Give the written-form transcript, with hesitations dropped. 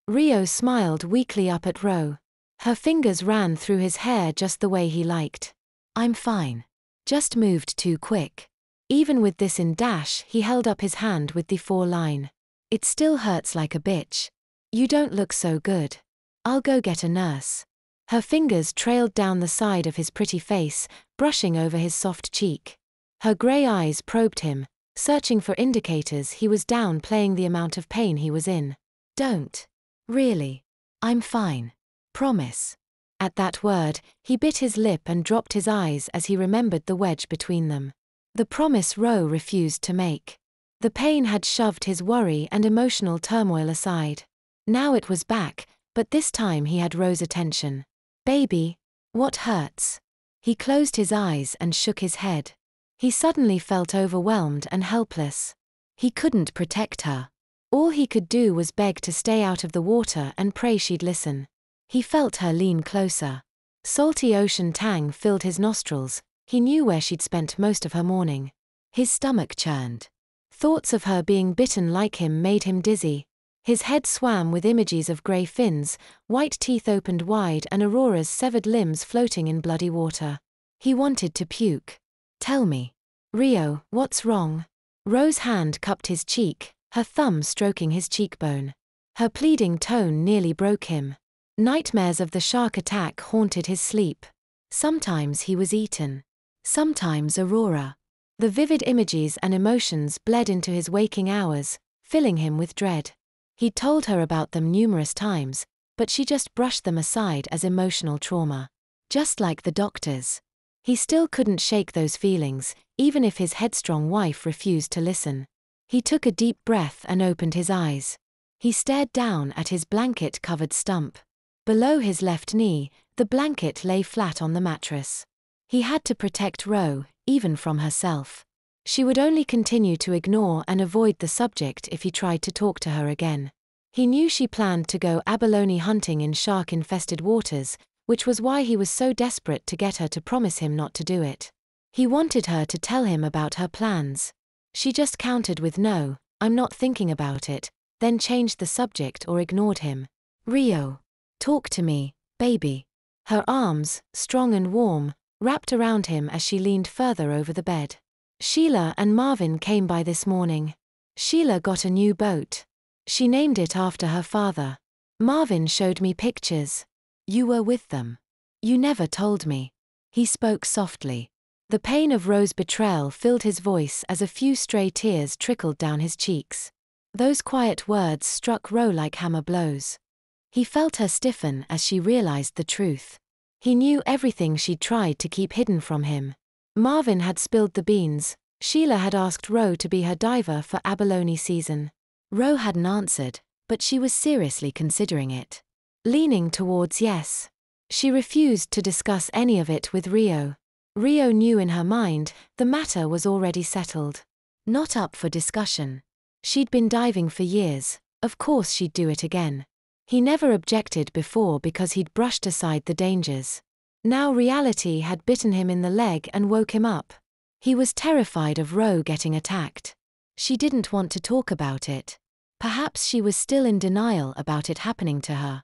Rio smiled weakly up at Ro. Her fingers ran through his hair just the way he liked. I'm fine. Just moved too quick. Even with this in dash, he held up his hand with the 4-line. It still hurts like a bitch. You don't look so good. I'll go get a nurse. Her fingers trailed down the side of his pretty face, brushing over his soft cheek. Her grey eyes probed him, searching for indicators he was downplaying the amount of pain he was in. Don't. Really. I'm fine. Promise. At that word, he bit his lip and dropped his eyes as he remembered the wedge between them. The promise Ro refused to make. The pain had shoved his worry and emotional turmoil aside. Now it was back, but this time he had Ro's attention. Baby, what hurts? He closed his eyes and shook his head. He suddenly felt overwhelmed and helpless. He couldn't protect her. All he could do was beg to stay out of the water and pray she'd listen. He felt her lean closer. Salty ocean tang filled his nostrils. He knew where she'd spent most of her morning. His stomach churned. Thoughts of her being bitten like him made him dizzy. His head swam with images of grey fins, white teeth opened wide and Aurora's severed limbs floating in bloody water. He wanted to puke. Tell me. Rio, what's wrong? Ro's hand cupped his cheek, her thumb stroking his cheekbone. Her pleading tone nearly broke him. Nightmares of the shark attack haunted his sleep. Sometimes he was eaten. Sometimes Aurora. The vivid images and emotions bled into his waking hours, filling him with dread. He'd told her about them numerous times, but she just brushed them aside as emotional trauma. Just like the doctors. He still couldn't shake those feelings, even if his headstrong wife refused to listen. He took a deep breath and opened his eyes. He stared down at his blanket-covered stump. Below his left knee, the blanket lay flat on the mattress. He had to protect Ro, even from herself. She would only continue to ignore and avoid the subject if he tried to talk to her again. He knew she planned to go abalone hunting in shark-infested waters, which was why he was so desperate to get her to promise him not to do it. He wanted her to tell him about her plans. She just countered with no, I'm not thinking about it, then changed the subject or ignored him. Rio. Talk to me, baby. Her arms, strong and warm, wrapped around him as she leaned further over the bed. Sheila and Marvin came by this morning. Sheila got a new boat. She named it after her father. Marvin showed me pictures. You were with them. You never told me. He spoke softly. The pain of Ro's betrayal filled his voice as a few stray tears trickled down his cheeks. Those quiet words struck Ro like hammer blows. He felt her stiffen as she realized the truth. He knew everything she'd tried to keep hidden from him. Marvin had spilled the beans. Sheila had asked Ro to be her diver for abalone season. Ro hadn't answered, but she was seriously considering it. Leaning towards yes. She refused to discuss any of it with Rio. Rio knew in her mind the matter was already settled. Not up for discussion. She'd been diving for years, of course she'd do it again. He never objected before because he'd brushed aside the dangers. Now reality had bitten him in the leg and woke him up. He was terrified of Ro getting attacked. She didn't want to talk about it. Perhaps she was still in denial about it happening to her.